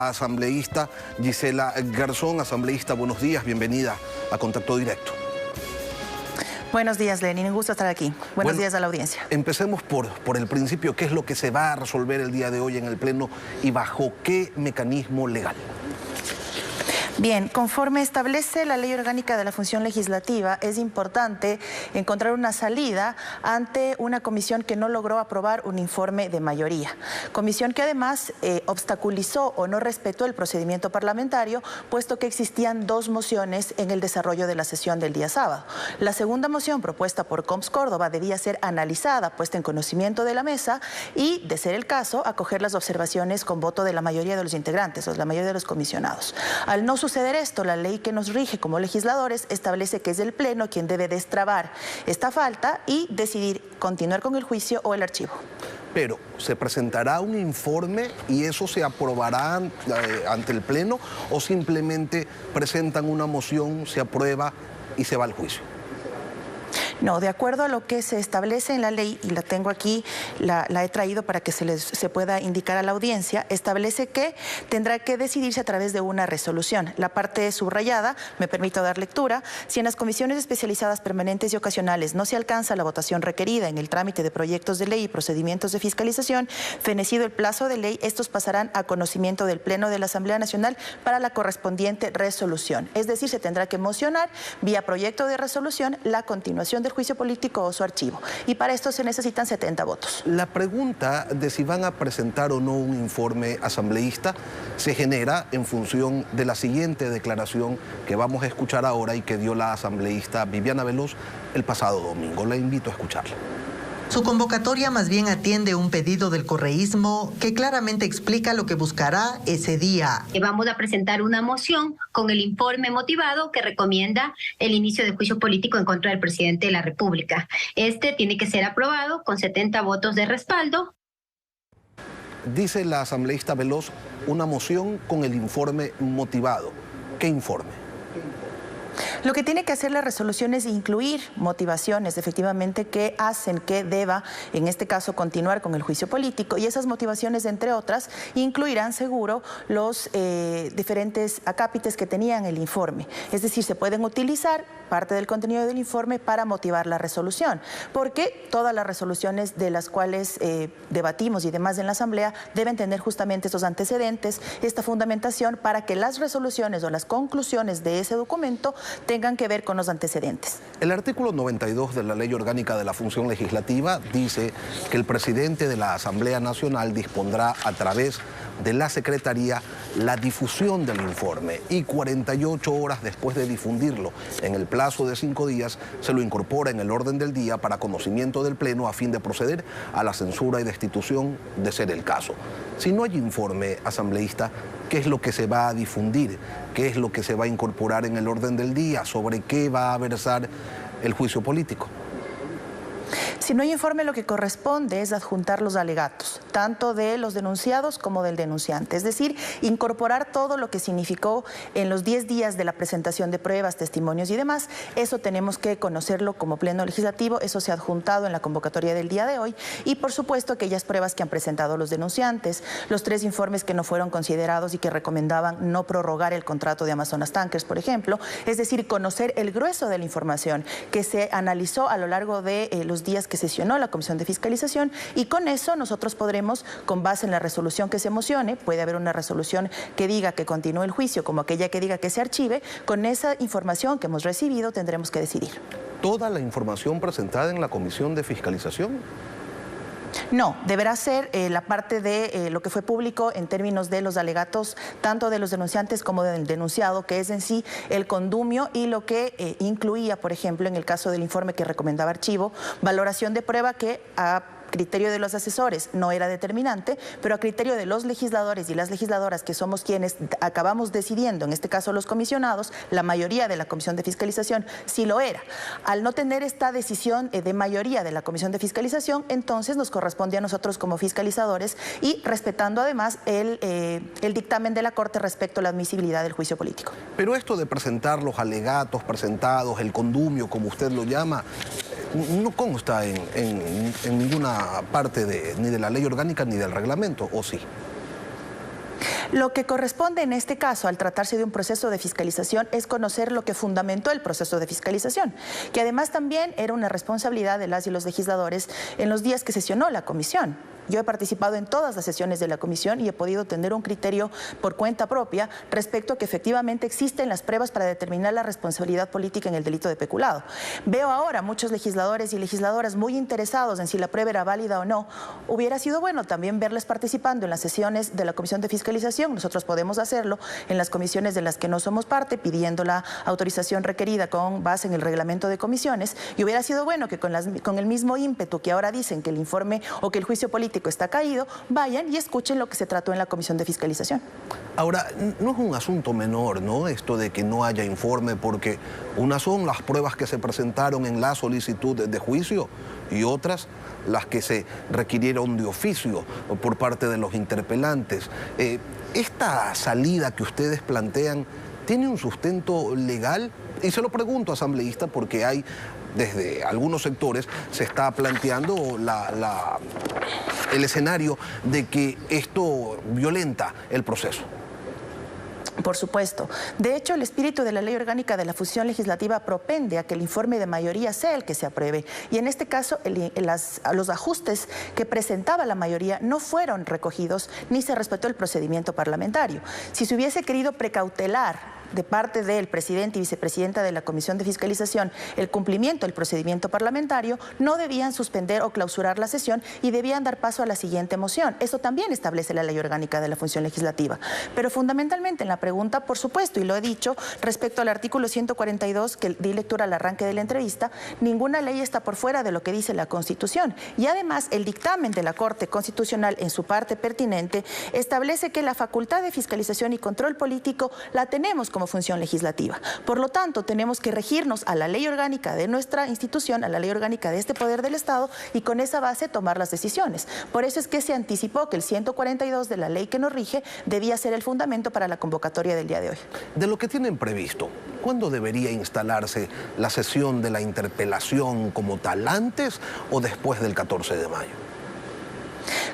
Asambleísta Gisela Garzón. Asambleísta, buenos días, bienvenida a Contacto Directo. Buenos días, Lenin, un gusto estar aquí. Buenos días a la audiencia. Empecemos por el principio. ¿Qué es lo que se va a resolver el día de hoy en el Pleno y bajo qué mecanismo legal? Bien, conforme establece la Ley Orgánica de la Función Legislativa, es importante encontrar una salida ante una comisión que no logró aprobar un informe de mayoría. Comisión que además obstaculizó o no respetó el procedimiento parlamentario, puesto que existían dos mociones en el desarrollo de la sesión del día sábado. La segunda moción, propuesta por Comps Córdoba, debía ser analizada, puesta en conocimiento de la mesa y, de ser el caso, acoger las observaciones con voto de la mayoría de los integrantes, o de la mayoría de los comisionados. Al no suceder esto, la ley que nos rige como legisladores establece que es el Pleno quien debe destrabar esta falta y decidir continuar con el juicio o el archivo. Pero, ¿se presentará un informe y eso se aprobará ante el Pleno o simplemente presentan una moción, se aprueba y se va al juicio? No, de acuerdo a lo que se establece en la ley, y la tengo aquí, la he traído para que se pueda indicar a la audiencia, establece que tendrá que decidirse a través de una resolución. La parte subrayada, me permito dar lectura: si en las comisiones especializadas permanentes y ocasionales no se alcanza la votación requerida en el trámite de proyectos de ley y procedimientos de fiscalización, fenecido el plazo de ley, estos pasarán a conocimiento del Pleno de la Asamblea Nacional para la correspondiente resolución. Es decir, se tendrá que mocionar vía proyecto de resolución la continuación del juicio político o su archivo, y para esto se necesitan 70 votos. La pregunta de si van a presentar o no un informe asambleísta se genera en función de la siguiente declaración que vamos a escuchar ahora y que dio la asambleísta Viviana Veloz el pasado domingo. La invito a escucharla. Su convocatoria más bien atiende un pedido del correísmo que claramente explica lo que buscará ese día. Vamos a presentar una moción con el informe motivado que recomienda el inicio de juicio político en contra del presidente de la República. Este tiene que ser aprobado con 70 votos de respaldo. Dice la asambleísta Veloz, una moción con el informe motivado. ¿Qué informe? Lo que tiene que hacer la resolución es incluir motivaciones, efectivamente, que hacen que deba, en este caso, continuar con el juicio político, y esas motivaciones, entre otras, incluirán seguro los diferentes acápites que tenían el informe. Es decir, se pueden utilizar parte del contenido del informe para motivar la resolución, porque todas las resoluciones de las cuales debatimos y demás en la Asamblea deben tener justamente estos antecedentes, esta fundamentación, para que las resoluciones o las conclusiones de ese documento tengan que ver con los antecedentes. El artículo 92 de la Ley Orgánica de la Función Legislativa dice que el presidente de la Asamblea Nacional dispondrá a través de la Secretaría la difusión del informe, y 48 horas después de difundirlo, en el plazo de 5 días, se lo incorpora en el orden del día para conocimiento del Pleno a fin de proceder a la censura y destitución de ser el caso. Si no hay informe asambleísta, ¿qué es lo que se va a difundir? ¿Qué es lo que se va a incorporar en el orden del día? ¿Sobre qué va a versar el juicio político? Si no hay informe, lo que corresponde es adjuntar los alegatos, tanto de los denunciados como del denunciante. Es decir, incorporar todo lo que significó en los 10 días de la presentación de pruebas, testimonios y demás. Eso tenemos que conocerlo como Pleno Legislativo, eso se ha adjuntado en la convocatoria del día de hoy. Y por supuesto aquellas pruebas que han presentado los denunciantes, los 3 informes que no fueron considerados y que recomendaban no prorrogar el contrato de Amazonas Tankers, por ejemplo. Es decir, conocer el grueso de la información que se analizó a lo largo de los días que sesionó la Comisión de Fiscalización, y con eso nosotros podremos, con base en la resolución que se mocione, puede haber una resolución que diga que continúe el juicio como aquella que diga que se archive, con esa información que hemos recibido tendremos que decidir. ¿Toda la información presentada en la Comisión de Fiscalización? No, deberá ser la parte de lo que fue público en términos de los alegatos, tanto de los denunciantes como del denunciado, que es en sí el condumio, y lo que incluía, por ejemplo, en el caso del informe que recomendaba archivo, valoración de prueba que a criterio de los asesores no era determinante, pero a criterio de los legisladores y las legisladoras, que somos quienes acabamos decidiendo, en este caso los comisionados, la mayoría de la Comisión de Fiscalización sí lo era. Al no tener esta decisión de mayoría de la Comisión de Fiscalización, entonces nos corresponde a nosotros como fiscalizadores, y respetando además el dictamen de la Corte respecto a la admisibilidad del juicio político. Pero esto de presentar los alegatos presentados, el condumio, como usted lo llama, no consta en ninguna parte ni de la ley orgánica ni del reglamento, ¿o sí? Lo que corresponde en este caso, al tratarse de un proceso de fiscalización, es conocer lo que fundamentó el proceso de fiscalización, que además también era una responsabilidad de las y los legisladores en los días que sesionó la comisión. Yo he participado en todas las sesiones de la comisión y he podido tener un criterio por cuenta propia respecto a que efectivamente existen las pruebas para determinar la responsabilidad política en el delito de peculado. Veo ahora muchos legisladores y legisladoras muy interesados en si la prueba era válida o no. Hubiera sido bueno también verles participando en las sesiones de la Comisión de Fiscalización. Nosotros podemos hacerlo en las comisiones de las que no somos parte, pidiendo la autorización requerida con base en el reglamento de comisiones. Y hubiera sido bueno que con el mismo ímpetu que ahora dicen que el informe o que el juicio político está caído, vayan y escuchen lo que se trató en la Comisión de Fiscalización. Ahora, no es un asunto menor, ¿no?, esto de que no haya informe, porque unas son las pruebas que se presentaron en la solicitud de juicio y otras las que se requirieron de oficio por parte de los interpelantes. Esta salida que ustedes plantean, ¿tiene un sustento legal? Y se lo pregunto, asambleísta, porque hay, desde algunos sectores, se está planteando el escenario de que esto violenta el proceso. Por supuesto. De hecho, el espíritu de la Ley Orgánica de la Función Legislativa propende a que el informe de mayoría sea el que se apruebe. Y en este caso, los ajustes que presentaba la mayoría no fueron recogidos ni se respetó el procedimiento parlamentario. Si se hubiese querido precautelar de parte del presidente y vicepresidenta de la Comisión de Fiscalización el cumplimiento del procedimiento parlamentario, no debían suspender o clausurar la sesión y debían dar paso a la siguiente moción. Eso también establece la Ley Orgánica de la Función Legislativa. Pero fundamentalmente en la pregunta, por supuesto, y lo he dicho, respecto al artículo 142, que di lectura al arranque de la entrevista, ninguna ley está por fuera de lo que dice la Constitución. Y además, el dictamen de la Corte Constitucional, en su parte pertinente, establece que la facultad de fiscalización y control político la tenemos como función legislativa. Por lo tanto, tenemos que regirnos a la ley orgánica de nuestra institución, a la ley orgánica de este poder del Estado, y con esa base tomar las decisiones. Por eso es que se anticipó que el 142 de la ley que nos rige debía ser el fundamento para la convocatoria del día de hoy. De lo que tienen previsto, ¿cuándo debería instalarse la sesión de la interpelación como tal? ¿Antes o después del 14 de mayo?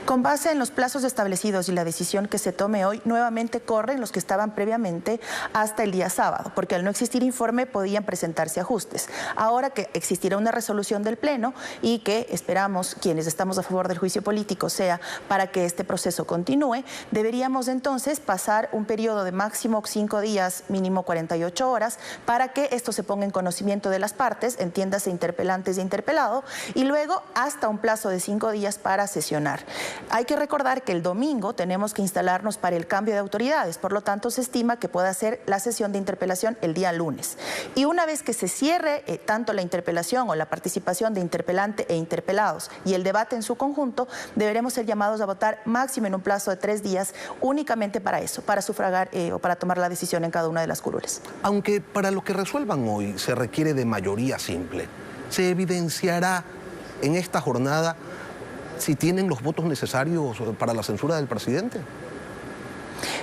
Con base en los plazos establecidos y la decisión que se tome hoy, nuevamente corren los que estaban previamente hasta el día sábado, porque al no existir informe podían presentarse ajustes. Ahora que existirá una resolución del Pleno y que esperamos, quienes estamos a favor del juicio político, sea para que este proceso continúe, deberíamos entonces pasar un periodo de máximo 5 días, mínimo 48 horas, para que esto se ponga en conocimiento de las partes, entiéndase interpelantes e interpelado, y luego hasta un plazo de 5 días para sesionar. Hay que recordar que el domingo tenemos que instalarnos para el cambio de autoridades, por lo tanto se estima que pueda ser la sesión de interpelación el día lunes. Y una vez que se cierre tanto la interpelación o la participación de interpelante e interpelados y el debate en su conjunto, deberemos ser llamados a votar máximo en un plazo de 3 días únicamente para eso, para sufragar o para tomar la decisión en cada una de las curules. Aunque para lo que resuelvan hoy se requiere de mayoría simple, ¿se evidenciará en esta jornada si tienen los votos necesarios para la censura del presidente?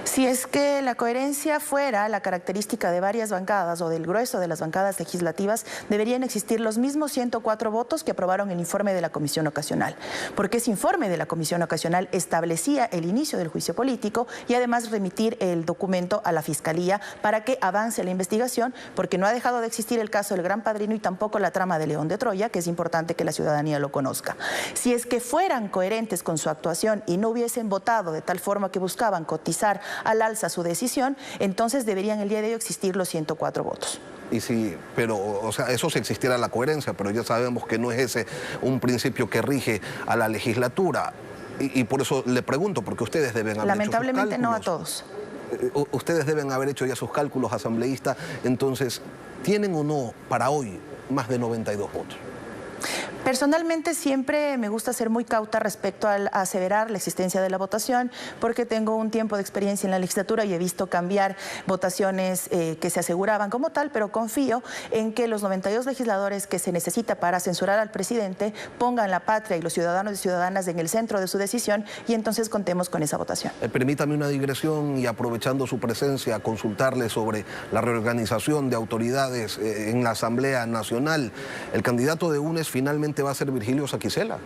Si es que la coherencia fuera la característica de varias bancadas o del grueso de las bancadas legislativas, deberían existir los mismos 104 votos que aprobaron el informe de la Comisión Ocasional, porque ese informe de la Comisión Ocasional establecía el inicio del juicio político y además remitir el documento a la Fiscalía para que avance la investigación, porque no ha dejado de existir el caso del Gran Padrino y tampoco la trama de León de Troya, que es importante que la ciudadanía lo conozca. Si es que fueran coherentes con su actuación y no hubiesen votado de tal forma que buscaban cotizar al alza su decisión, entonces deberían el día de hoy existir los 104 votos. Y sí, pero, o sea, eso si existiera la coherencia, pero ya sabemos que no es ese un principio que rige a la legislatura. Y por eso le pregunto, porque ustedes deben haber lamentablemente hecho sus no a todos. Ustedes deben haber hecho ya sus cálculos, asambleísta. Entonces, ¿tienen o no para hoy más de 92 votos? Personalmente siempre me gusta ser muy cauta respecto a aseverar la existencia de la votación, porque tengo un tiempo de experiencia en la legislatura y he visto cambiar votaciones que se aseguraban como tal, pero confío en que los 92 legisladores que se necesita para censurar al presidente pongan la patria y los ciudadanos y ciudadanas en el centro de su decisión y entonces contemos con esa votación. Permítame una digresión y aprovechando su presencia, consultarle sobre la reorganización de autoridades en la Asamblea Nacional. El candidato de UNES finalmente va a ser Virgilio Saquicela.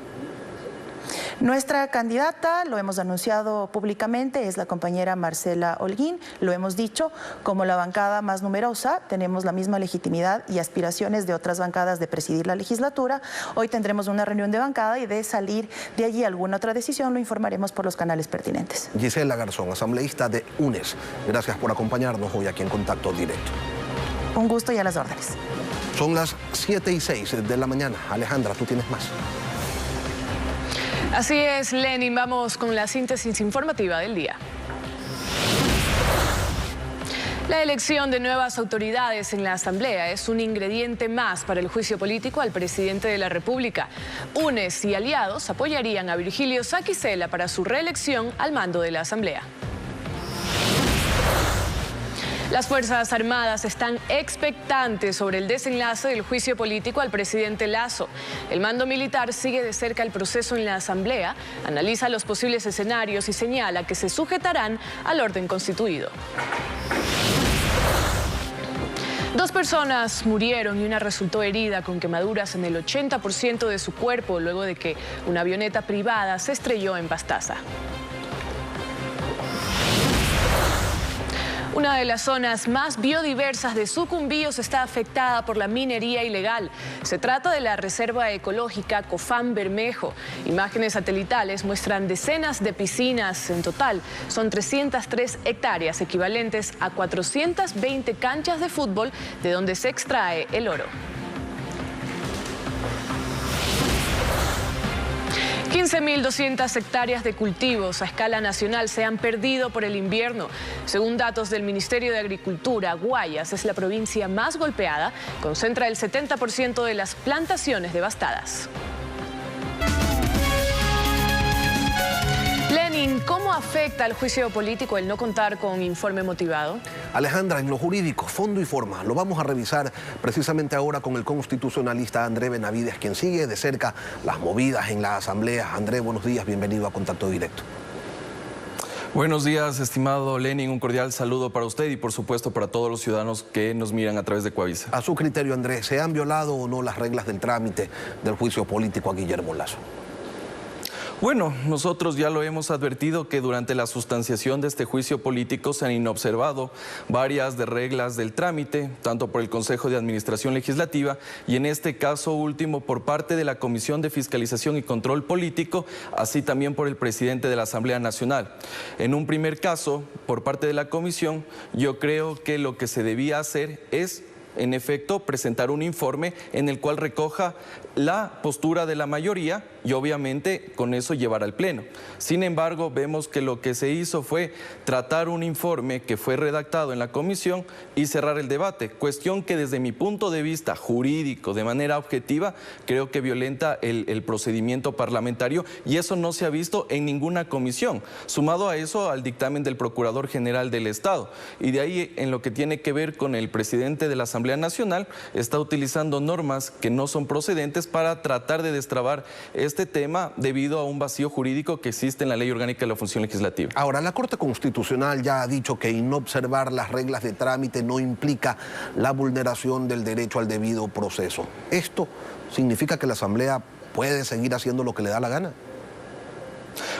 Nuestra candidata, lo hemos anunciado públicamente, es la compañera Marcela Holguín. Lo hemos dicho, como la bancada más numerosa, tenemos la misma legitimidad y aspiraciones de otras bancadas de presidir la legislatura. Hoy tendremos una reunión de bancada y de salir de allí alguna otra decisión lo informaremos por los canales pertinentes. Gisela Garzón, asambleísta de UNES, gracias por acompañarnos hoy aquí en Contacto Directo. Un gusto y a las órdenes. Son las 7:06 de la mañana. Alejandra, tú tienes más. Así es, Lenin. Vamos con la síntesis informativa del día. La elección de nuevas autoridades en la Asamblea es un ingrediente más para el juicio político al presidente de la República. UNES y aliados apoyarían a Virgilio Saquicela para su reelección al mando de la Asamblea. Las Fuerzas Armadas están expectantes sobre el desenlace del juicio político al presidente Lasso. El mando militar sigue de cerca el proceso en la Asamblea, analiza los posibles escenarios y señala que se sujetarán al orden constituido. 2 personas murieron y una resultó herida con quemaduras en el 80% de su cuerpo luego de que una avioneta privada se estrelló en Pastaza. Una de las zonas más biodiversas de Sucumbíos está afectada por la minería ilegal. Se trata de la Reserva Ecológica Cofán Bermejo. Imágenes satelitales muestran decenas de piscinas. En total, son 303 hectáreas, equivalentes a 420 canchas de fútbol, de donde se extrae el oro. 15.200 hectáreas de cultivos a escala nacional se han perdido por el invierno. Según datos del Ministerio de Agricultura, Guayas es la provincia más golpeada, concentra el 70% de las plantaciones devastadas. Lenin, ¿cómo afecta al juicio político el no contar con informe motivado? Alejandra, en lo jurídico, fondo y forma, lo vamos a revisar precisamente ahora con el constitucionalista André Benavides, quien sigue de cerca las movidas en la Asamblea. André, buenos días, bienvenido a Contacto Directo. Buenos días, estimado Lenin, un cordial saludo para usted y por supuesto para todos los ciudadanos que nos miran a través de Coavisa. A su criterio, André, ¿se han violado o no las reglas del trámite del juicio político a Guillermo Lasso? Bueno, nosotros ya lo hemos advertido que durante la sustanciación de este juicio político se han inobservado varias de reglas del trámite, tanto por el Consejo de Administración Legislativa y en este caso último por parte de la Comisión de Fiscalización y Control Político, así también por el presidente de la Asamblea Nacional. En un primer caso, por parte de la comisión, yo creo que lo que se debía hacer es, en efecto, presentar un informe en el cual recoja la postura de la mayoría y obviamente con eso llevar al Pleno. Sin embargo, vemos que lo que se hizo fue tratar un informe que fue redactado en la comisión y cerrar el debate, cuestión que desde mi punto de vista jurídico, de manera objetiva, creo que violenta el procedimiento parlamentario y eso no se ha visto en ninguna comisión, sumado a eso al dictamen del Procurador General del Estado. Y de ahí, en lo que tiene que ver con el presidente de la Asamblea Nacional, está utilizando normas que no son procedentes para tratar de destrabar este tema debido a un vacío jurídico que existe en la Ley Orgánica de la Función Legislativa. Ahora, la Corte Constitucional ya ha dicho que inobservar las reglas de trámite no implica la vulneración del derecho al debido proceso. ¿Esto significa que la Asamblea puede seguir haciendo lo que le da la gana?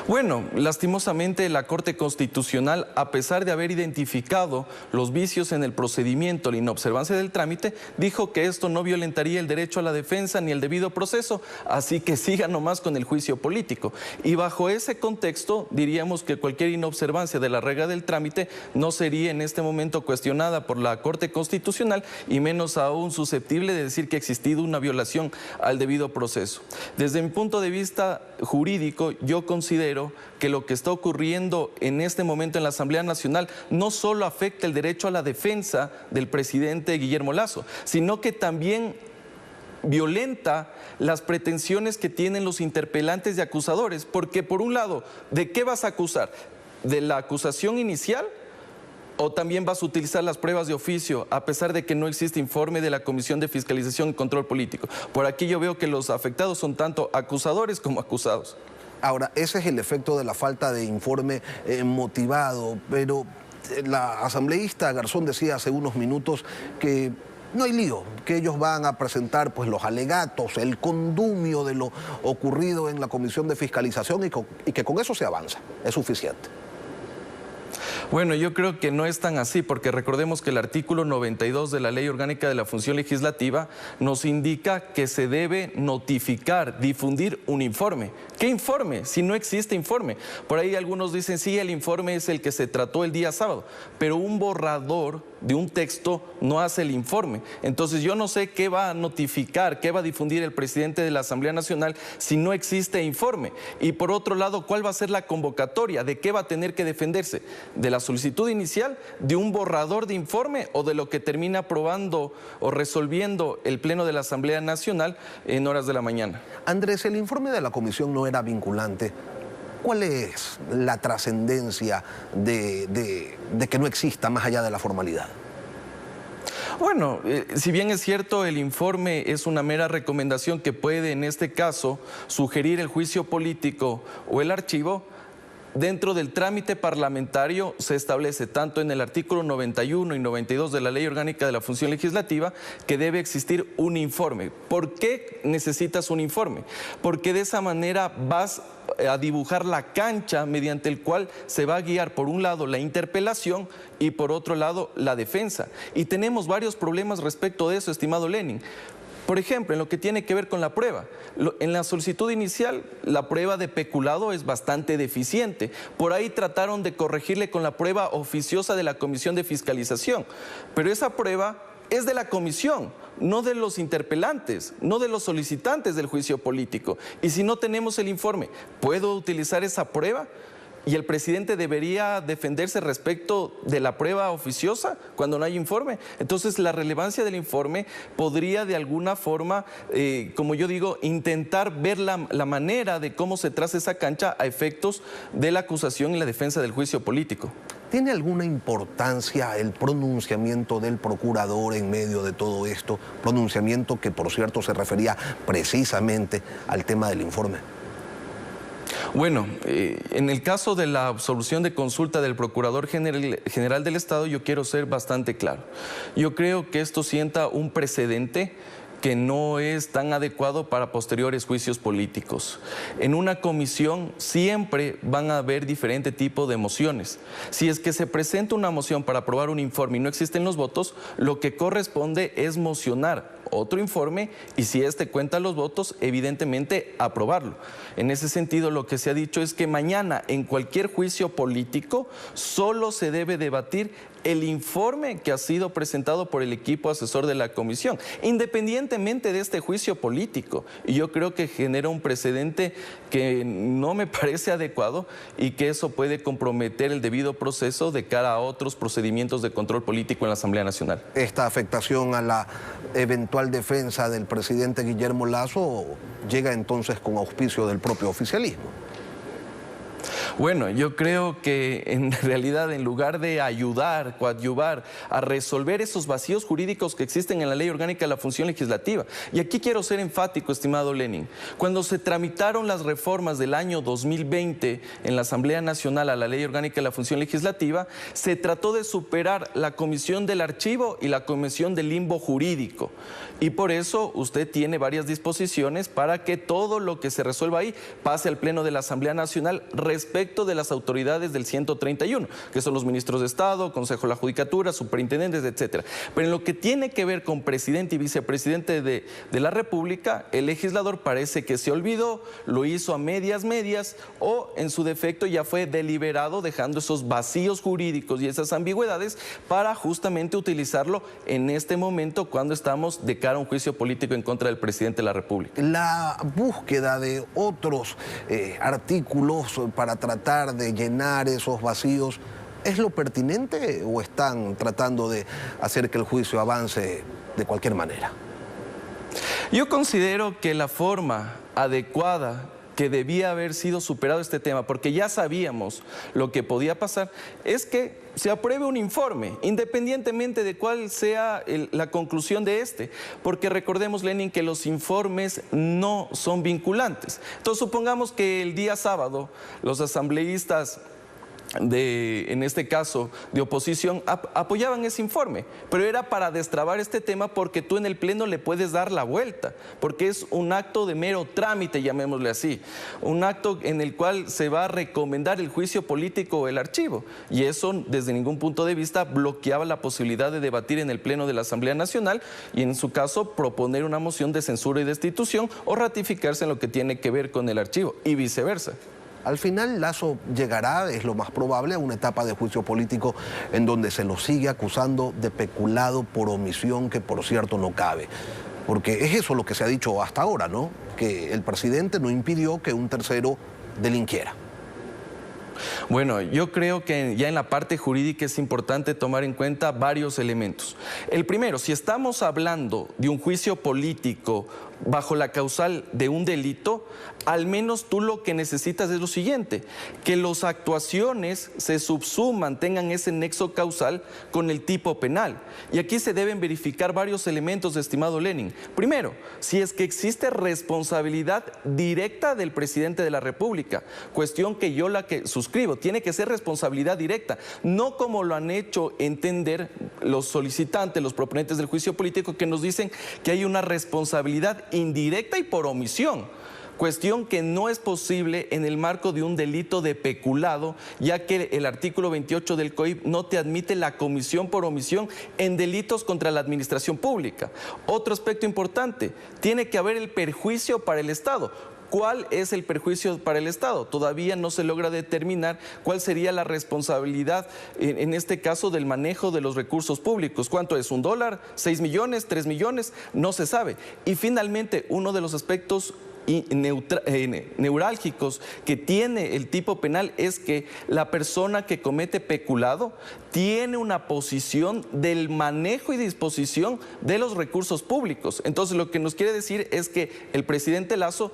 Bueno, lastimosamente la Corte Constitucional, a pesar de haber identificado los vicios en el procedimiento, la inobservancia del trámite, dijo que esto no violentaría el derecho a la defensa ni el debido proceso, así que siga nomás con el juicio político. Y bajo ese contexto, diríamos que cualquier inobservancia de la regla del trámite no sería en este momento cuestionada por la Corte Constitucional y menos aún susceptible de decir que ha existido una violación al debido proceso. Desde mi punto de vista jurídico, yo considero que lo que está ocurriendo en este momento en la Asamblea Nacional no solo afecta el derecho a la defensa del presidente Guillermo Lasso, sino que también violenta las pretensiones que tienen los interpelantes y acusadores, porque por un lado, ¿de qué vas a acusar? ¿De la acusación inicial? ¿O también vas a utilizar las pruebas de oficio a pesar de que no existe informe de la Comisión de Fiscalización y Control Político? Por aquí yo veo que los afectados son tanto acusadores como acusados. Ahora, ese es el efecto de la falta de informe motivado, pero la asambleísta Garzón decía hace unos minutos que no hay lío, que ellos van a presentar pues los alegatos, el condumio de lo ocurrido en la Comisión de Fiscalización y que con eso se avanza, es suficiente. Bueno, yo creo que no es tan así, porque recordemos que el artículo 92 de la Ley Orgánica de la Función Legislativa nos indica que se debe notificar, difundir un informe. ¿Qué informe? Si no existe informe. Por ahí algunos dicen, sí, el informe es el que se trató el día sábado, pero un borrador de un texto no hace el informe. Entonces yo no sé qué va a notificar, qué va a difundir el presidente de la Asamblea Nacional si no existe informe. Y por otro lado, ¿cuál va a ser la convocatoria? ¿De qué va a tener que defenderse? ¿De la solicitud inicial, de un borrador de informe o de lo que termina aprobando o resolviendo el Pleno de la Asamblea Nacional en horas de la mañana? Andrés, el informe de la comisión no era vinculante. ¿Cuál es la trascendencia de que no exista más allá de la formalidad? Bueno, si bien es cierto, el informe es una mera recomendación que puede, en este caso, sugerir el juicio político o el archivo, dentro del trámite parlamentario se establece tanto en el artículo 91 y 92 de la Ley Orgánica de la Función Legislativa que debe existir un informe. ¿Por qué necesitas un informe? Porque de esa manera vas a dibujar la cancha mediante el cual se va a guiar por un lado la interpelación y por otro lado la defensa. Y tenemos varios problemas respecto de eso, estimado Lenin. Por ejemplo, en lo que tiene que ver con la prueba. En la solicitud inicial, la prueba de peculado es bastante deficiente. Por ahí trataron de corregirle con la prueba oficiosa de la Comisión de Fiscalización. Pero esa prueba es de la comisión, no de los interpelantes, no de los solicitantes del juicio político. Y si no tenemos el informe, ¿puedo utilizar esa prueba? ¿Y el presidente debería defenderse respecto de la prueba oficiosa cuando no hay informe? Entonces, la relevancia del informe podría de alguna forma, como yo digo, intentar ver la manera de cómo se traza esa cancha a efectos de la acusación y la defensa del juicio político. ¿Tiene alguna importancia el pronunciamiento del procurador en medio de todo esto? Pronunciamiento que, por cierto, se refería precisamente al tema del informe. Bueno, en el caso de la absolución de consulta del Procurador General del Estado, yo quiero ser bastante claro. Yo creo que esto sienta un precedente que no es tan adecuado para posteriores juicios políticos. En una comisión siempre van a haber diferente tipo de mociones. Si es que se presenta una moción para aprobar un informe y no existen los votos, lo que corresponde es mocionar otro informe y si este cuenta los votos, evidentemente aprobarlo. En ese sentido, lo que se ha dicho es que mañana en cualquier juicio político solo se debe debatir el informe que ha sido presentado por el equipo asesor de la comisión, independientemente de este juicio político. Y yo creo que genera un precedente que no me parece adecuado y que eso puede comprometer el debido proceso de cara a otros procedimientos de control político en la Asamblea Nacional. Esta afectación a la eventual defensa del presidente Guillermo Lasso llega entonces con auspicio del propio oficialismo. Bueno, yo creo que en realidad en lugar de ayudar, coadyuvar a resolver esos vacíos jurídicos que existen en la Ley Orgánica de la Función Legislativa, y aquí quiero ser enfático, estimado Lenin, cuando se tramitaron las reformas del año 2020 en la Asamblea Nacional a la Ley Orgánica de la Función Legislativa, se trató de superar la Comisión del Archivo y la Comisión del Limbo Jurídico. Y por eso usted tiene varias disposiciones para que todo lo que se resuelva ahí pase al Pleno de la Asamblea Nacional respecto de las autoridades del 131, que son los ministros de Estado, Consejo de la Judicatura, superintendentes, etcétera. Pero en lo que tiene que ver con presidente y vicepresidente de la República, el legislador parece que se olvidó, lo hizo a medias o en su defecto ya fue deliberado, dejando esos vacíos jurídicos y esas ambigüedades para justamente utilizarlo en este momento cuando estamos de cara a un juicio político en contra del presidente de la República. La búsqueda de otros artículos para tratar de llenar esos vacíos, ¿es lo pertinente o están tratando de hacer que el juicio avance de cualquier manera? Yo considero que la forma adecuada que debía haber sido superado este tema, porque ya sabíamos lo que podía pasar, es que se apruebe un informe, independientemente de cuál sea la conclusión de este, porque recordemos, Lenin, que los informes no son vinculantes. Entonces, supongamos que el día sábado los asambleístas en este caso, de oposición, apoyaban ese informe, pero era para destrabar este tema porque tú en el Pleno le puedes dar la vuelta, porque es un acto de mero trámite, llamémosle así, un acto en el cual se va a recomendar el juicio político o el archivo, y eso desde ningún punto de vista bloqueaba la posibilidad de debatir en el Pleno de la Asamblea Nacional y en su caso proponer una moción de censura y destitución o ratificarse en lo que tiene que ver con el archivo y viceversa. Al final, Lasso llegará, es lo más probable, a una etapa de juicio político en donde se lo sigue acusando de peculado por omisión, que por cierto no cabe. Porque es eso lo que se ha dicho hasta ahora, ¿no? Que el presidente no impidió que un tercero delinquiera. Bueno, yo creo que ya en la parte jurídica es importante tomar en cuenta varios elementos. El primero, si estamos hablando de un juicio político bajo la causal de un delito, al menos tú lo que necesitas es lo siguiente, que las actuaciones se subsuman, tengan ese nexo causal con el tipo penal. Y aquí se deben verificar varios elementos, estimado Lenin. Primero, si es que existe responsabilidad directa del presidente de la República, cuestión que yo la que suscribo, tiene que ser responsabilidad directa, no como lo han hecho entender los solicitantes, los proponentes del juicio político, que nos dicen que hay una responsabilidad indirecta y por omisión, cuestión que no es posible en el marco de un delito de peculado, ya que el artículo 28 del COIP no te admite la comisión por omisión en delitos contra la administración pública. Otro aspecto importante, tiene que haber el perjuicio para el Estado. ¿Cuál es el perjuicio para el Estado? Todavía no se logra determinar cuál sería la responsabilidad, en este caso, del manejo de los recursos públicos. ¿Cuánto es? ¿$1? ¿6 millones? ¿3 millones? No se sabe. Y finalmente, uno de los aspectos neurálgicos que tiene el tipo penal es que la persona que comete peculado tiene una posición del manejo y disposición de los recursos públicos. Entonces, lo que nos quiere decir es que el presidente Lasso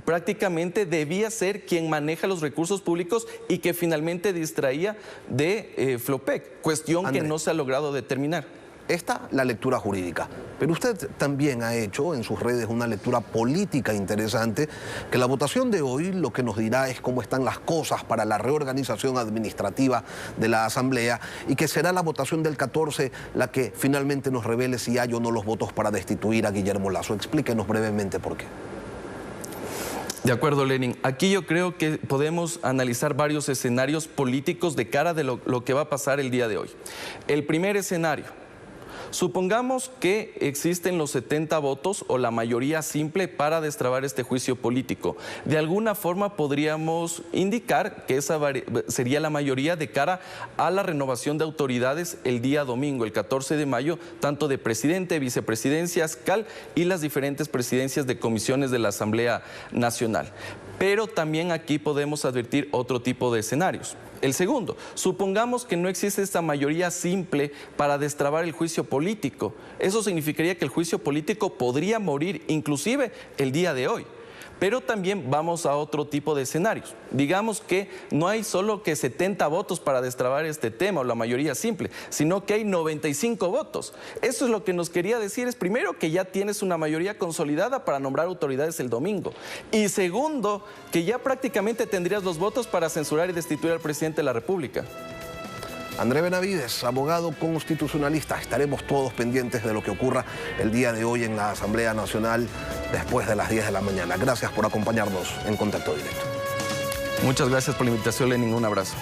prácticamente debía ser quien maneja los recursos públicos y que finalmente distraía de Flopec, cuestión André, que no se ha logrado determinar. Esta la lectura jurídica, pero usted también ha hecho en sus redes una lectura política interesante, que la votación de hoy lo que nos dirá es cómo están las cosas para la reorganización administrativa de la Asamblea y que será la votación del 14 la que finalmente nos revele si hay o no los votos para destituir a Guillermo Lasso. Explíquenos brevemente por qué. De acuerdo, Lenin. Aquí yo creo que podemos analizar varios escenarios políticos de cara de lo que va a pasar el día de hoy. El primer escenario. Supongamos que existen los 70 votos o la mayoría simple para destrabar este juicio político. De alguna forma podríamos indicar que esa sería la mayoría de cara a la renovación de autoridades el día domingo, el 14 de mayo, tanto de presidente, vicepresidencias, CAL y las diferentes presidencias de comisiones de la Asamblea Nacional. Pero también aquí podemos advertir otro tipo de escenarios. El segundo, supongamos que no existe esta mayoría simple para destrabar el juicio político. Eso significaría que el juicio político podría morir inclusive el día de hoy. Pero también vamos a otro tipo de escenarios. Digamos que no hay solo que 70 votos para destrabar este tema o la mayoría simple, sino que hay 95 votos. Eso es lo que nos quería decir, es primero que ya tienes una mayoría consolidada para nombrar autoridades el domingo. Y segundo, que ya prácticamente tendrías los votos para censurar y destituir al presidente de la República. André Benavides, abogado constitucionalista. Estaremos todos pendientes de lo que ocurra el día de hoy en la Asamblea Nacional después de las 10 de la mañana. Gracias por acompañarnos en Contacto Directo. Muchas gracias por la invitación, Lenin. Un abrazo.